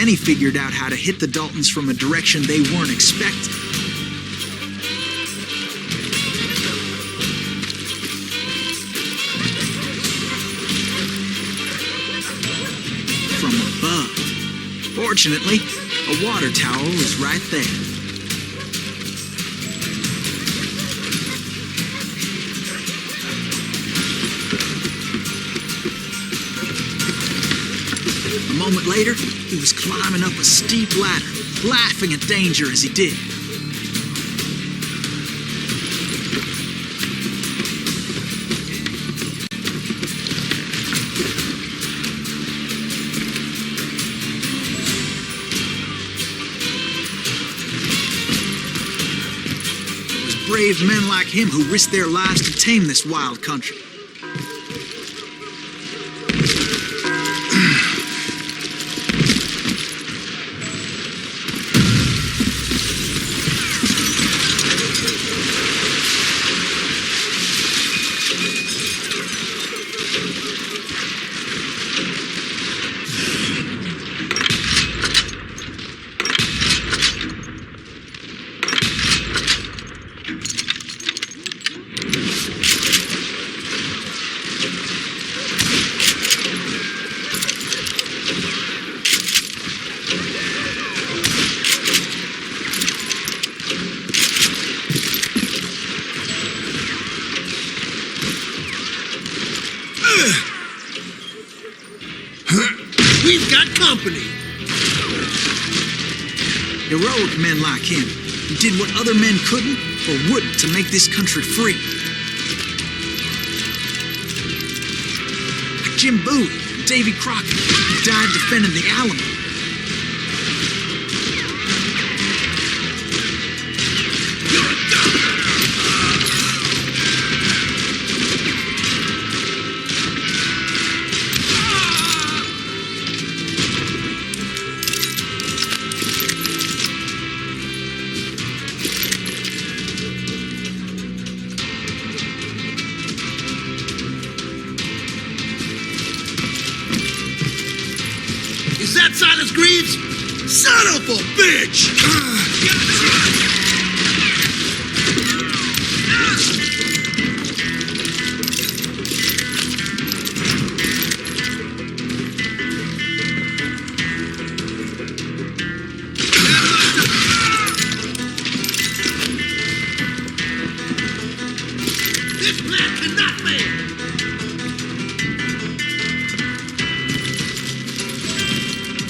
Then he figured out how to hit the Daltons from a direction they weren't expecting. From above. Fortunately, a water tower was right there. A moment later, he was climbing up a steep ladder, laughing at danger as he did. It was brave men like him who risked their lives to tame this wild country. We've got company. Heroic men like him, who did what other men couldn't or wouldn't to make this country free. Like Jim Bowie and Davy Crockett, who died defending the Alamo. Is that Silas Greaves? Son of a bitch! This plan cannot fail!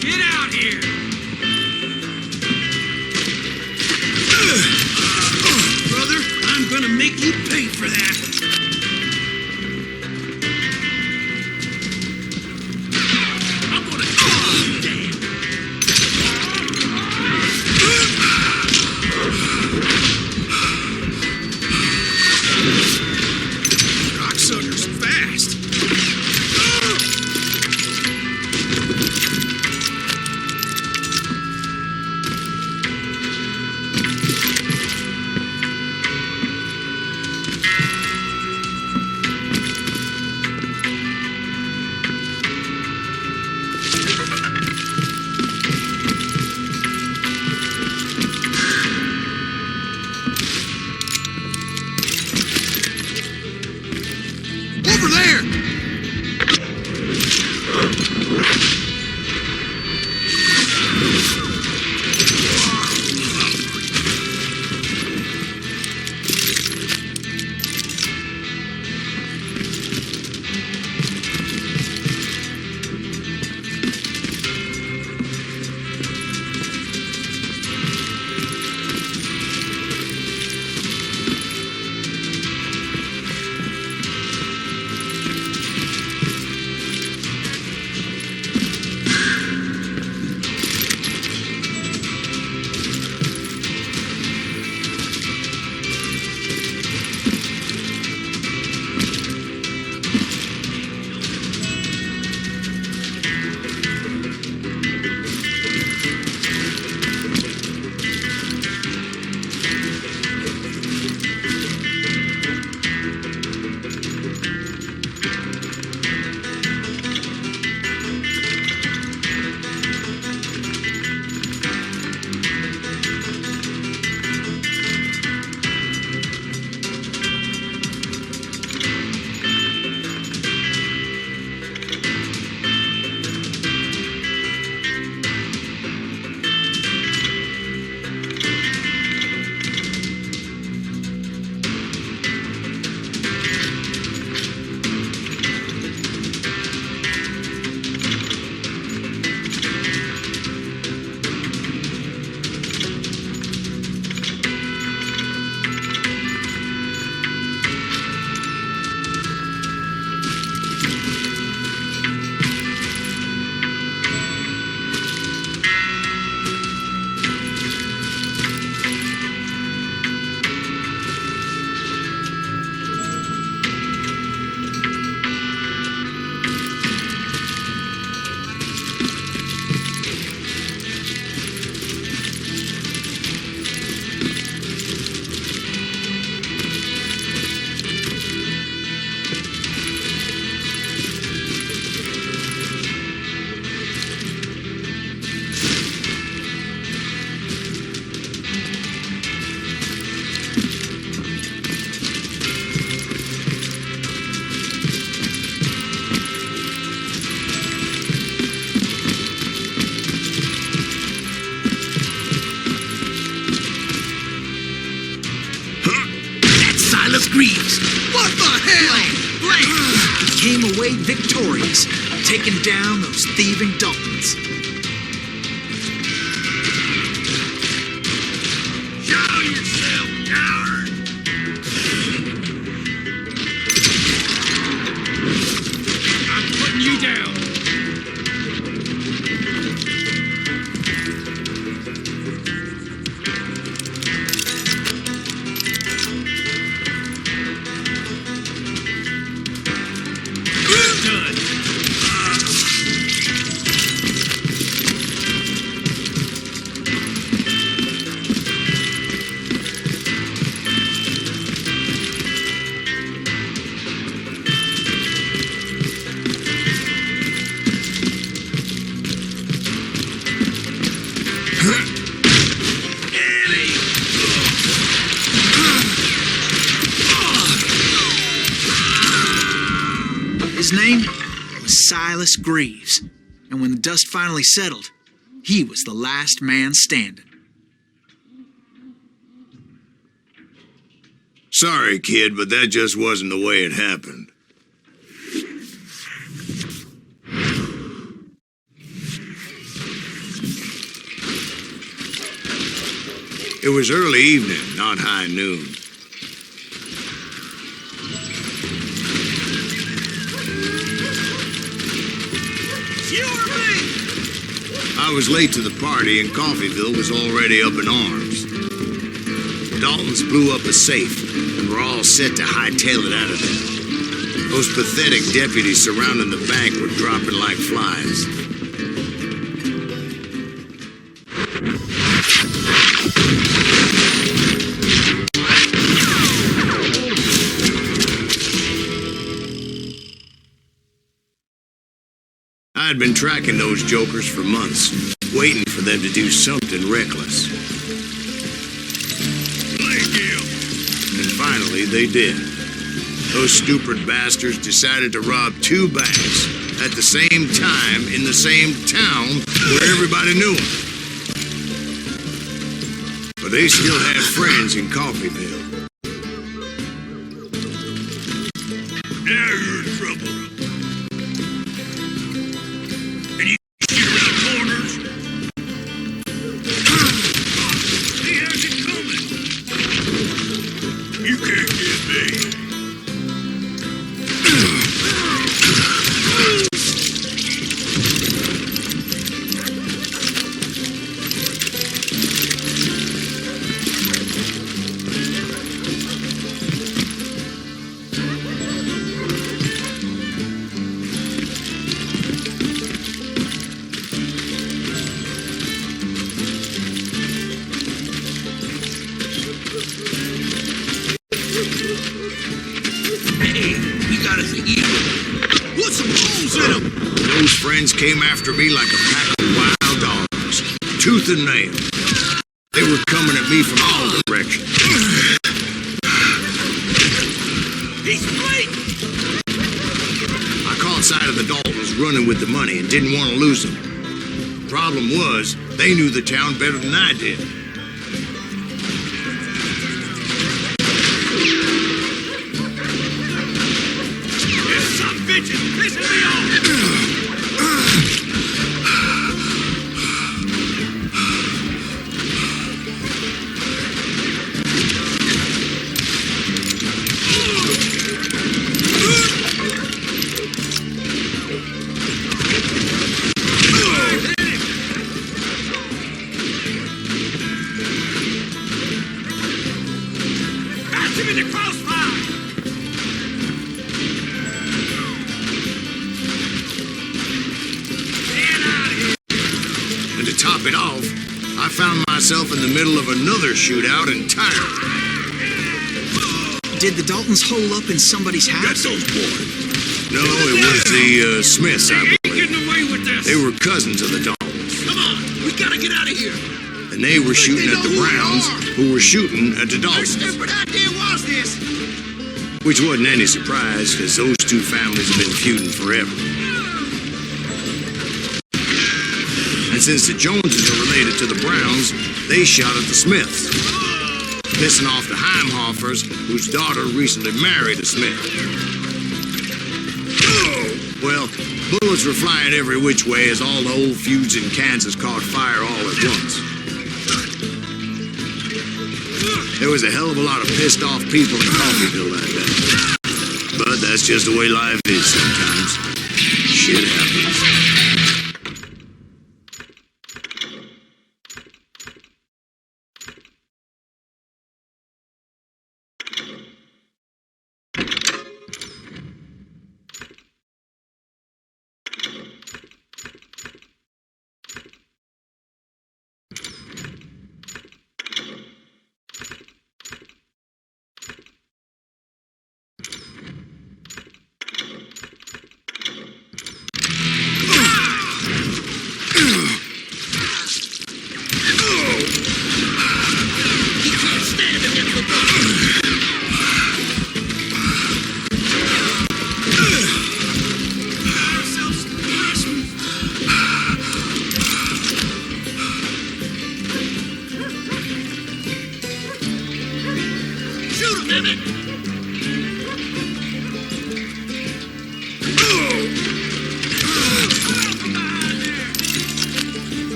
Get out here! Brother, I'm gonna make you pay for that! I'm gonna kill you, damn! Cocksucker's fast! Over there! Greaves! What the hell? He came away victorious, taking down those thieving Daltons. Show yourself, coward! I'm putting you down. His name was Silas Greaves, and when the dust finally settled, he was the last man standing. Sorry, kid, but that just wasn't the way it happened. It was early evening, not high noon. I was late to the party and Coffeyville was already up in arms. Daltons blew up a safe and were all set to hightail it out of there. Those pathetic deputies surrounding the bank were dropping like flies. I had been tracking those jokers for months, waiting for them to do something reckless. And finally, they did. Those stupid bastards decided to rob two banks at the same time in the same town where everybody knew them. But they still had friends in Coffeyville. Now you're in trouble. Those friends came after me like a pack of wild dogs, tooth and nail. They were coming at me from all directions. He's fleeing! I caught sight of the Daltons running with the money and didn't want to lose them. Problem was, they knew the town better than I did. This son of a bitch is pissing me off! Top it off, I found myself in the middle of another shootout entirely. Did the Daltons hole up in somebody's house? Get those boys! No, it was the Smiths, I believe. Getting away with this. They were cousins of the Daltons. Come on, we gotta get out of here. And they were shooting at the Browns, who were shooting at the What Daltons. stupid idea was this? Which wasn't any surprise, because those two families have been feuding forever. And since the Joneses are related to the Browns, they shot at the Smiths. pissing off the Heimhoffers, whose daughter recently married a Smith. Well, bullets were flying every which way as all the old feuds in Kansas caught fire all at once. There was a hell of a lot of pissed off people in Coffeyville that day. But that's just the way life is sometimes. Shit happens.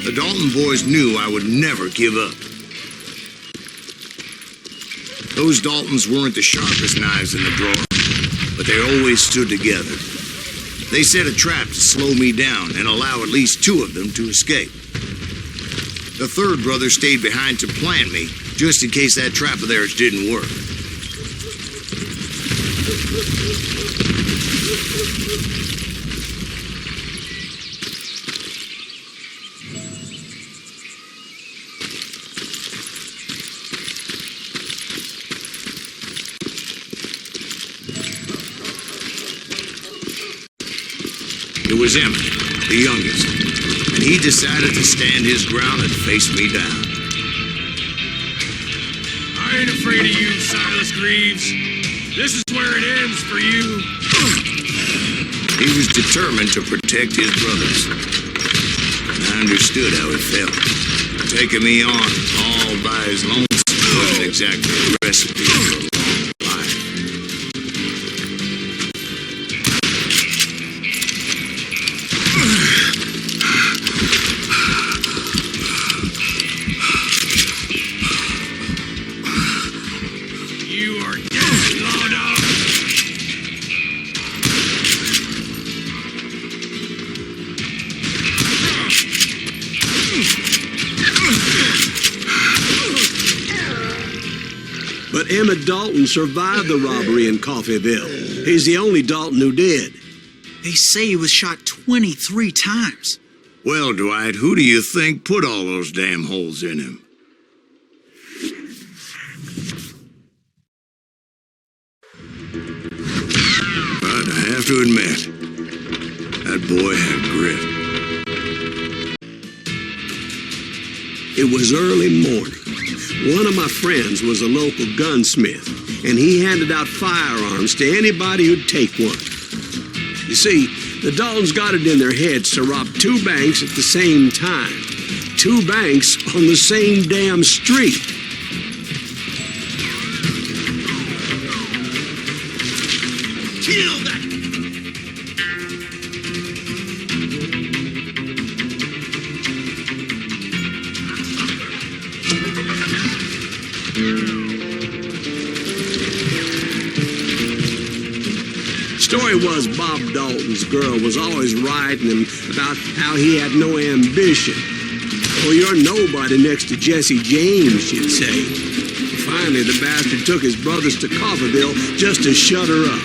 The Dalton boys knew I would never give up. Those Daltons weren't the sharpest knives in the drawer, but they always stood together. They set a trap to slow me down and allow at least two of them to escape. The third brother stayed behind to plant me, just in case that trap of theirs didn't work. It was Emmett, the youngest. and he decided to stand his ground and face me down. I ain't afraid of you, Silas Greaves. This is where it ends for you. He was determined to protect his brothers. I understood how he felt. Taking me on all by his lonesome wasn't exactly a recipe for a long life. You are dead, law dog. But Emmett Dalton survived the robbery in Coffeyville. He's the only Dalton who did. They say he was shot 23 times. Well, Dwight, who do you think put all those damn holes in him? But I have to admit, that boy had grit. It was early morning. One of my friends was a local gunsmith, and he handed out firearms to anybody who'd take one. You see, the Daltons got it in their heads to rob 2 banks at the same time. 2 banks on the same damn street. Kill that! Story was Bob Dalton's girl was always writing him about how he had no ambition. Well, you're nobody next to Jesse James, she'd say. Finally, the bastard took his brothers to Coffeyville just to shut her up.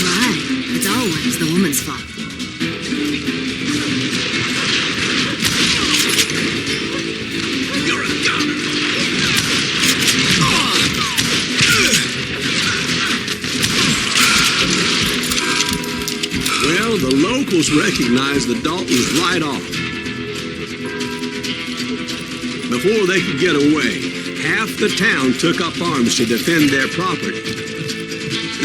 Right. It's always the woman's fault. You're a goner! Well, the locals recognized the Daltons right off. Before they could get away, half the town took up arms to defend their property.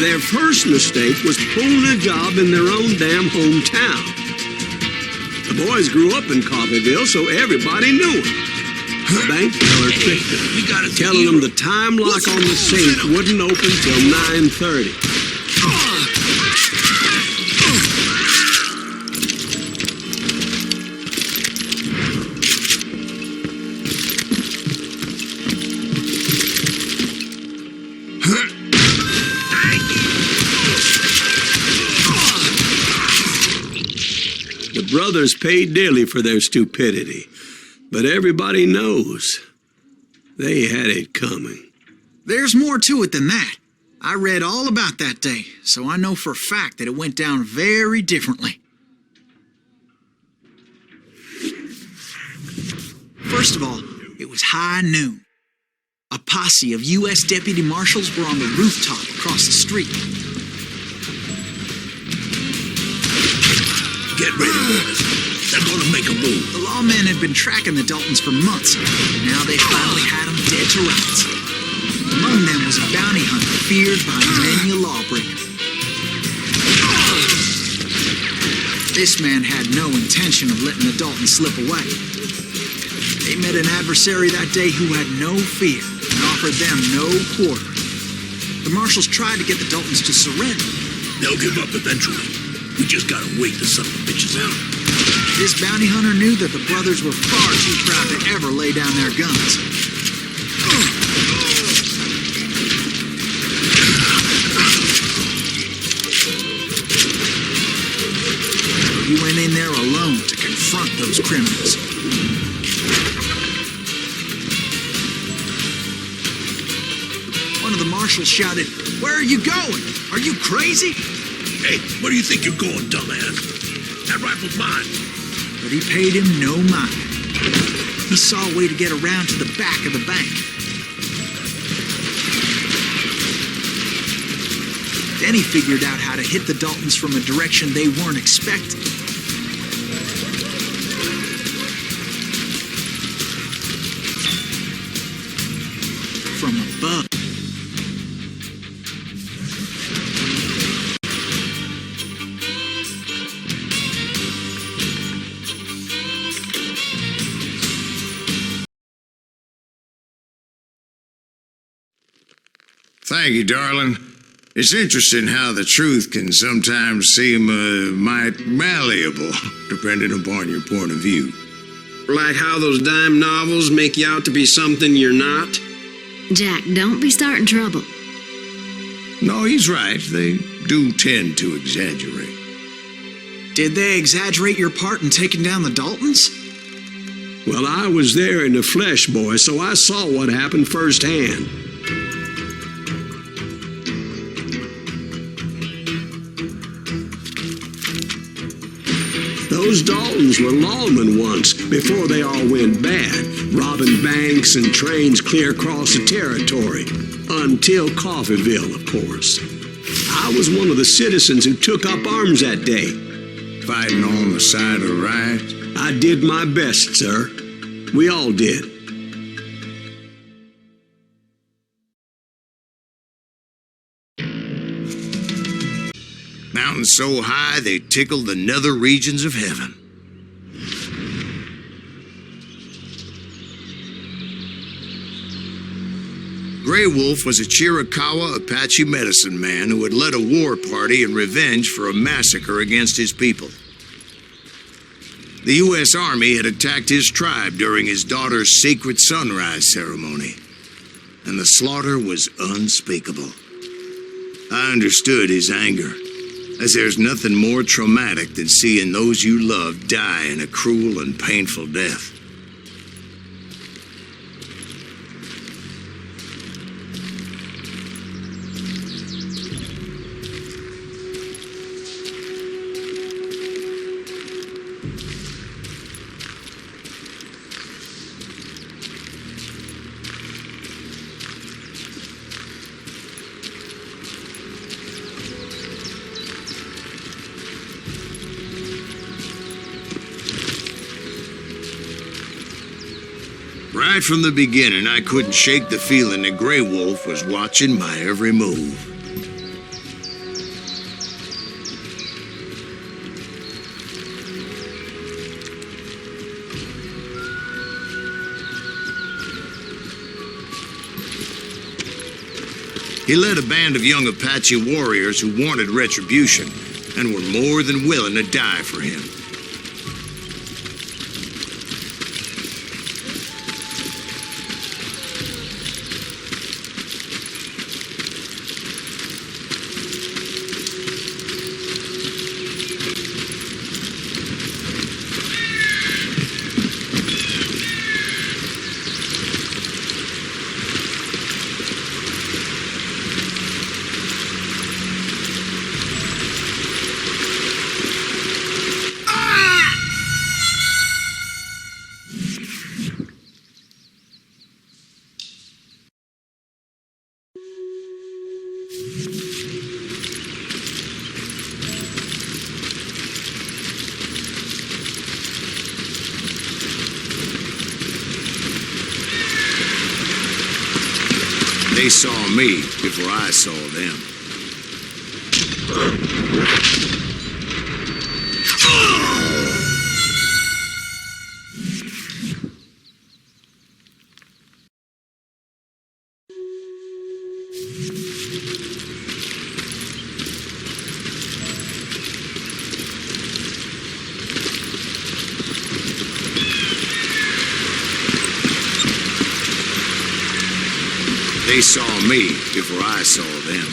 Their first mistake was pulling a job in their own damn hometown. The boys grew up in Coffeyville, so everybody knew them. The bank teller tricked them, telling them the time lock on the safe wouldn't open till 9:30. The brothers paid dearly for their stupidity, but everybody knows they had it coming. There's more to it than that. I read all about that day, so I know for a fact that it went down very differently. First of all, it was high noon. A posse of U.S. deputy marshals were on the rooftop across the street. Get ready, boys. They're gonna make a move. The lawmen had been tracking the Daltons for months. Now they finally had them dead to rights. Among them was a bounty hunter feared by many a lawbreaker. This man had no intention of letting the Daltons slip away. They met an adversary that day who had no fear and offered them no quarter. The marshals tried to get the Daltons to surrender. They'll give up eventually. We just gotta wait the son of a bitches out. This bounty hunter knew that the brothers were far too proud to ever lay down their guns. He went in there alone to confront those criminals. One of the marshals shouted, "Where are you going? Are you crazy?" Hey, where do you think you're going, dumbass? That rifle's mine. But he paid him no mind. He saw a way to get around to the back of the bank. Then he figured out how to hit the Daltons from a direction they weren't expecting. Thank you, darling. It's interesting how the truth can sometimes seem might malleable, depending upon your point of view. Like how those dime novels make you out to be something you're not? Jack, don't be starting trouble. No, he's right. They do tend to exaggerate. Did they exaggerate your part in taking down the Daltons? Well, I was there in the flesh, boy, so I saw what happened firsthand. Those Daltons were lawmen once, before they all went bad, robbing banks and trains clear across the territory. Until Coffeeville, of course. I was one of the citizens who took up arms that day. Fighting on the side of right? I did my best, sir. We all did. Mountains so high they tickle the nether regions of heaven. Grey Wolf was a Chiricahua Apache medicine man who had led a war party in revenge for a massacre against his people. The U.S. Army had attacked his tribe during his daughter's sacred sunrise ceremony, and the slaughter was unspeakable. I understood his anger, as there's nothing more traumatic than seeing those you love die in a cruel and painful death. Right from the beginning, I couldn't shake the feeling that Grey Wolf was watching my every move. He led a band of young Apache warriors who wanted retribution and were more than willing to die for him. They saw me before I saw them. They saw me before I saw them.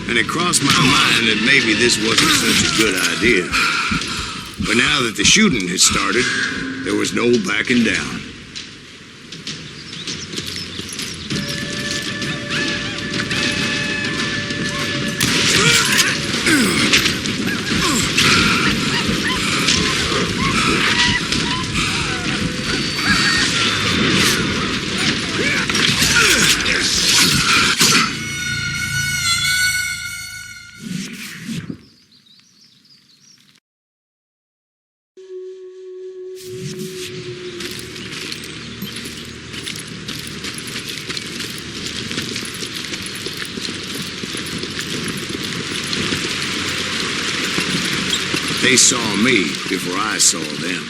And it crossed my mind that maybe this wasn't such a good idea. But now that the shooting had started, there was no backing down. They saw me before I saw them.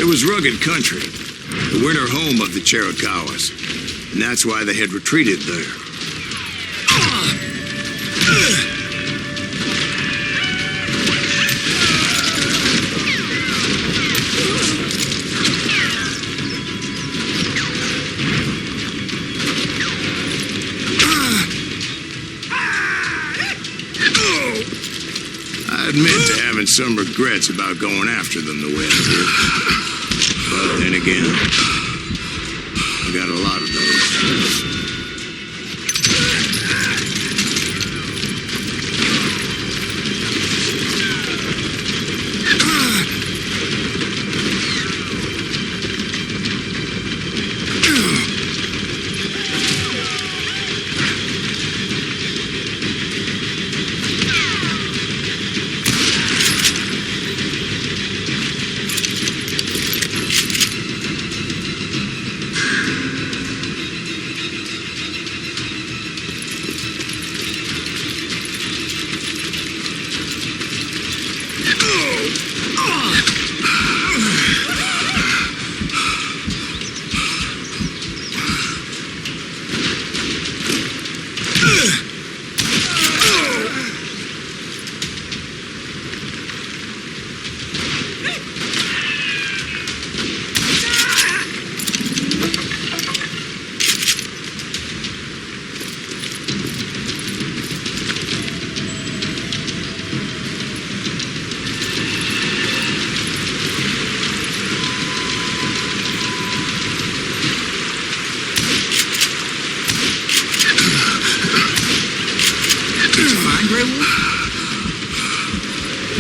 It was rugged country, the winter home of the Chiricahuas, and that's why they had retreated there. I admit to having some regrets about going after them the way I did. But then again, I got a lot of those.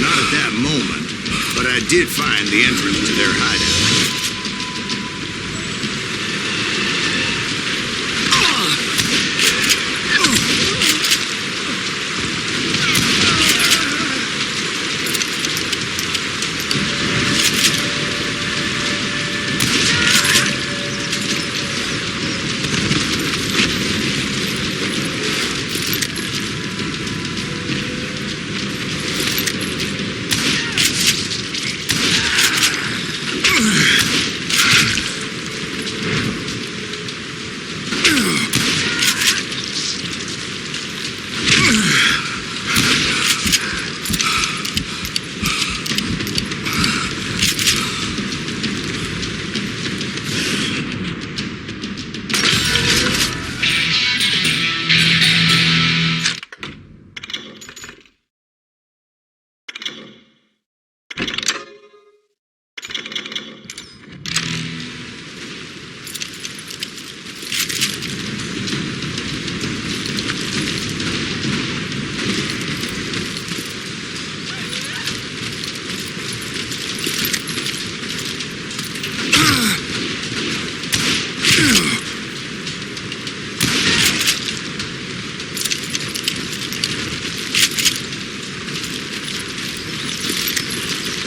Not at that moment, but I did find the entrance to their hideout.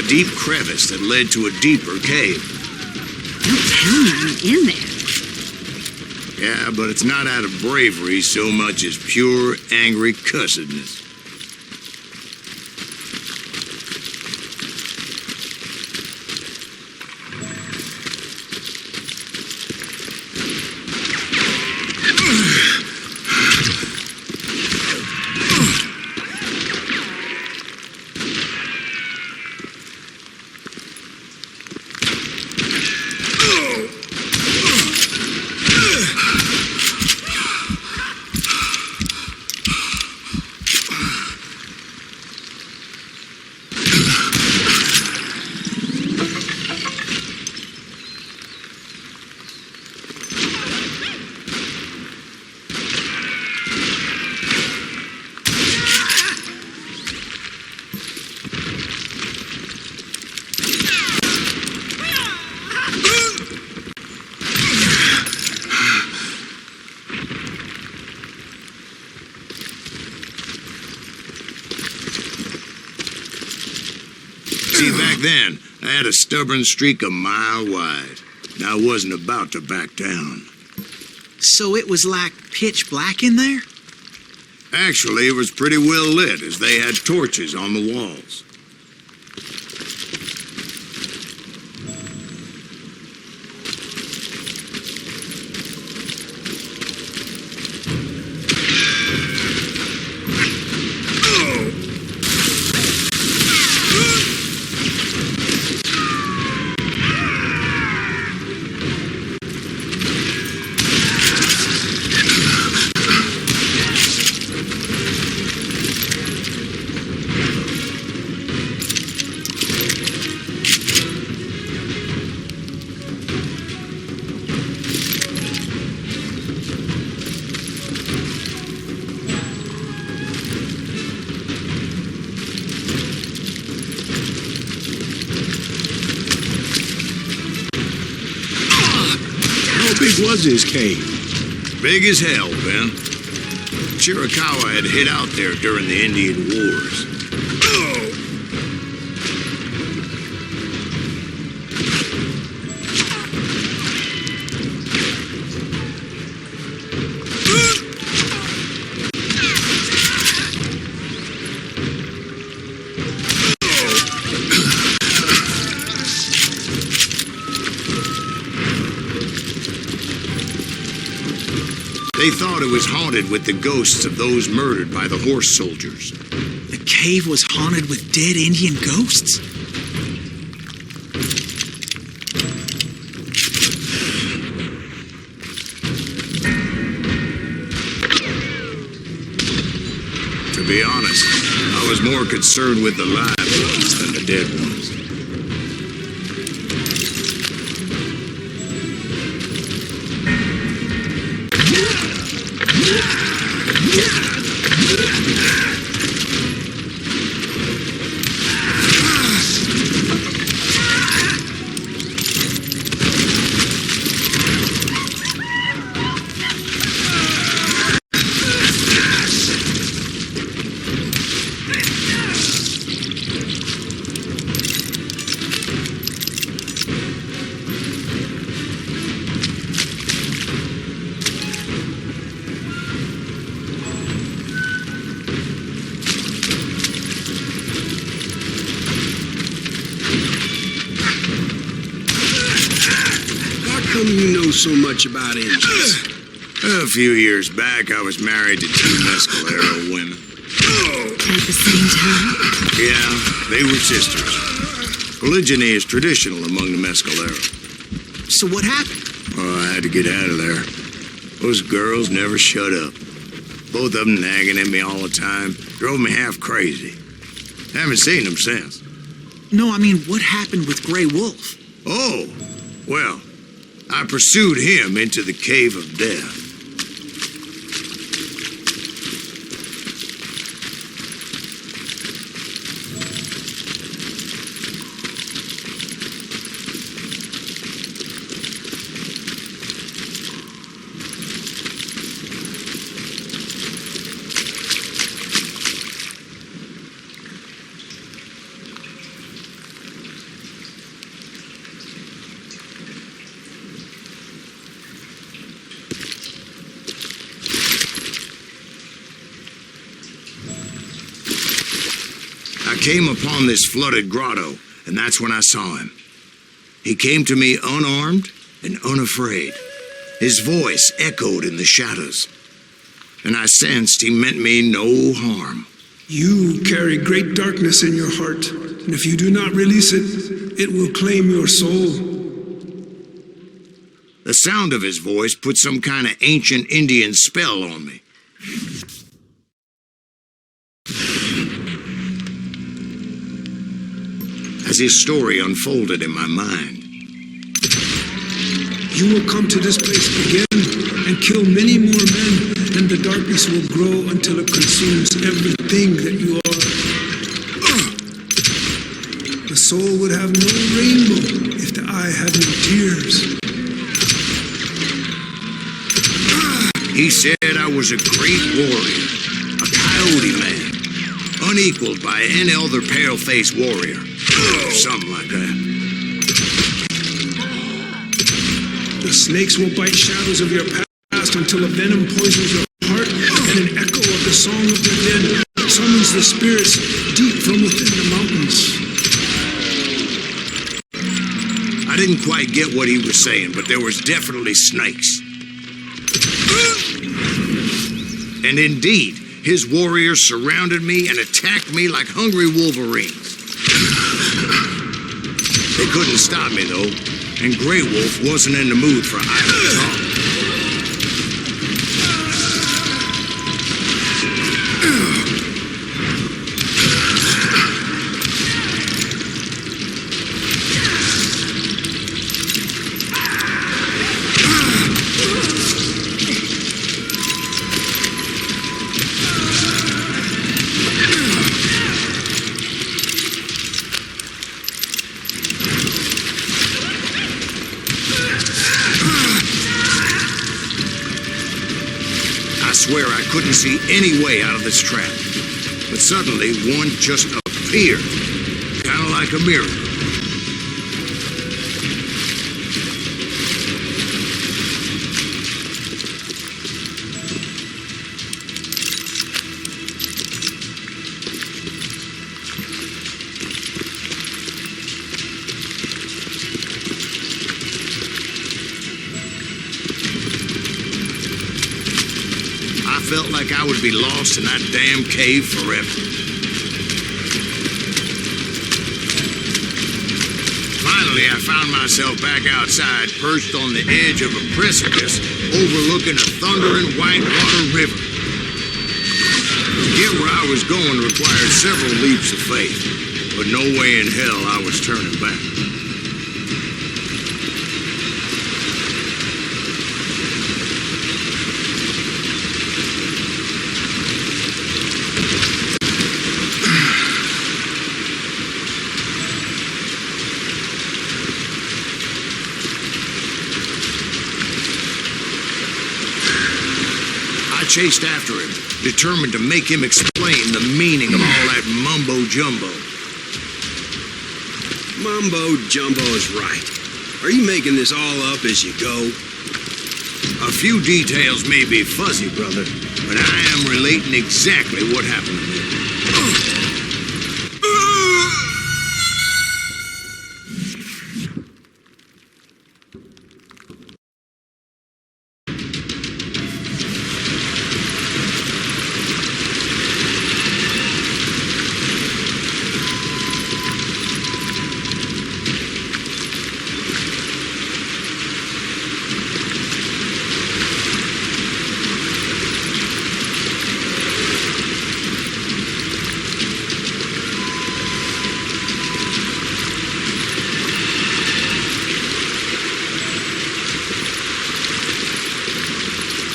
Deep crevice that led to a deeper cave. Don't tell me I'm in there. Yeah, but it's not out of bravery so much as pure, angry cussedness. See, back then, I had a stubborn streak a mile wide, and I wasn't about to back down. So it was like pitch black in there? Actually, it was pretty well lit, as they had torches on the walls. How big was his cave? Big as hell, Ben. Chiricahua had hid out there during the Indian Wars. They thought it was haunted with the ghosts of those murdered by the horse soldiers. The cave was haunted with dead Indian ghosts? To be honest, I was more concerned with the live ones than the dead ones. How come you know so much about Indians? A few years back, I was married to two mescalero women. at the same time? Yeah, they were sisters. Polygyny is traditional among the Mescaleros. So what happened? Oh, I had to get out of there. Those girls never shut up. Both of them nagging at me all the time. Drove me half crazy. Haven't seen them since. No, I mean, what happened with Grey Wolf? Oh, well, I pursued him into the Cave of Death. I came upon this flooded grotto, and that's when I saw him. He came to me unarmed and unafraid. His voice echoed in the shadows, and I sensed he meant me no harm. You carry great darkness in your heart, and if you do not release it, it will claim your soul. The sound of his voice put some kind of ancient Indian spell on me. As his story unfolded in my mind, You will come to this place again and kill many more men, and the darkness will grow until it consumes everything that you are. The soul would have no rainbow if the eye had no tears. he said I was a great warrior, a coyote man, unequaled by any other pale-faced warrior. Something like that. The snakes will bite shadows of your past until a venom poisons your heart, and an echo of the song of the dead summons the spirits deep from within the mountains. I didn't quite get what he was saying, but there was definitely snakes. And indeed, his warriors surrounded me and attacked me like hungry wolverines. They couldn't stop me, though, and Grey Wolf wasn't in the mood for idle talk. I swear I couldn't see any way out of this trap. But suddenly, one just appeared. Kind of like a miracle. I felt like I would be lost in that damn cave forever. Finally, I found myself back outside, perched on the edge of a precipice, overlooking a thundering whitewater river. To get where I was going required several leaps of faith, but no way in hell I was turning back. I chased after him, determined to make him explain the meaning of all that mumbo-jumbo. Mumbo-jumbo is right. Are you making this all up as you go? A few details may be fuzzy, brother, but I am relating exactly what happened to me.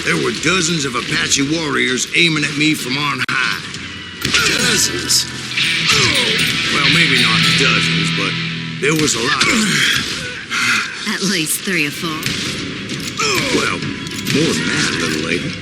There were dozens of Apache warriors aiming at me from on high. Dozens. Well, maybe not dozens, but there was a lot of them. At least 3 or 4. Well, more than that, little lady.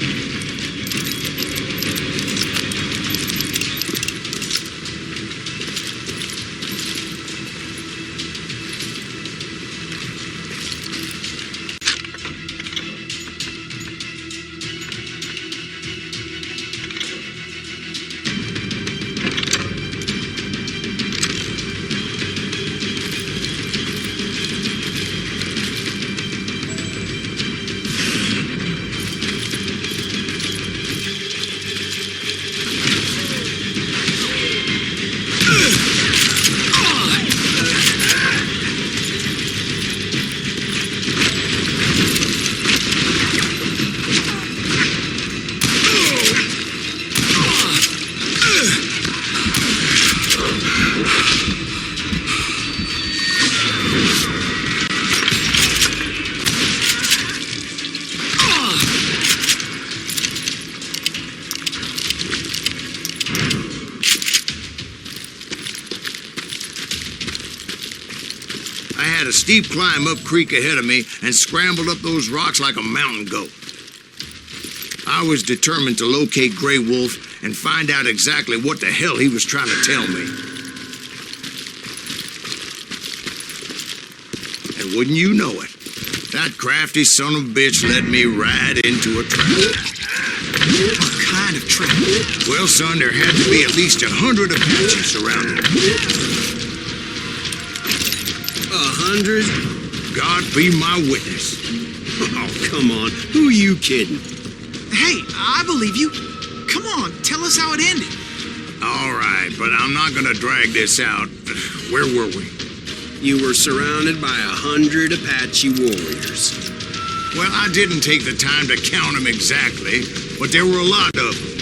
I had a steep climb up creek ahead of me and scrambled up those rocks like a mountain goat. I was determined to locate Grey Wolf and find out exactly what the hell he was trying to tell me. And wouldn't you know it, that crafty son of a bitch led me right into a trap. What kind of trap? Well, son, there had to be at least 100 Apaches surrounding him. 100? God be my witness. Oh, come on. Who are you kidding? Hey, I believe you. Come on, tell us how it ended. All right, but I'm not gonna drag this out. Where were we? You were surrounded by 100 Apache warriors. Well, I didn't take the time to count them exactly, but there were a lot of them.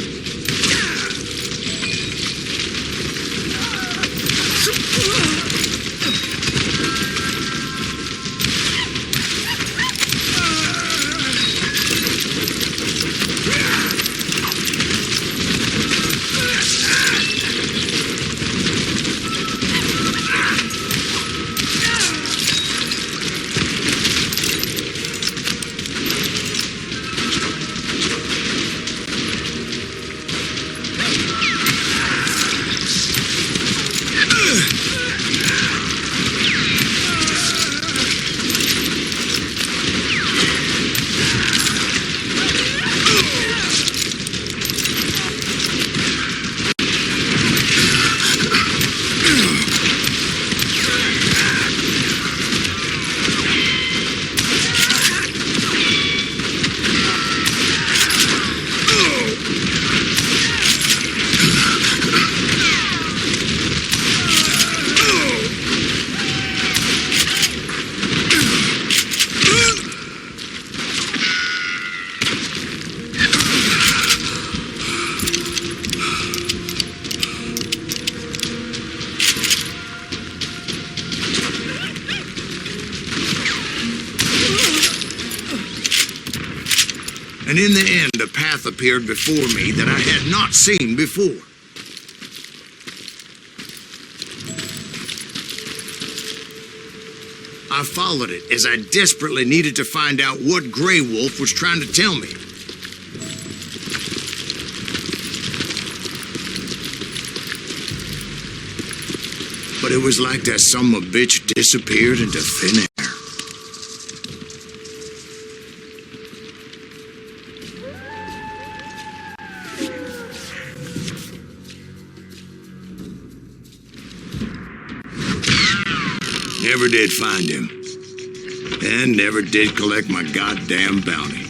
And in the end, a path appeared before me that I had not seen before. I followed it as I desperately needed to find out what Grey Wolf was trying to tell me. But it was like that son of a bitch disappeared into thin air. Never did find him. And never did collect my goddamn bounty.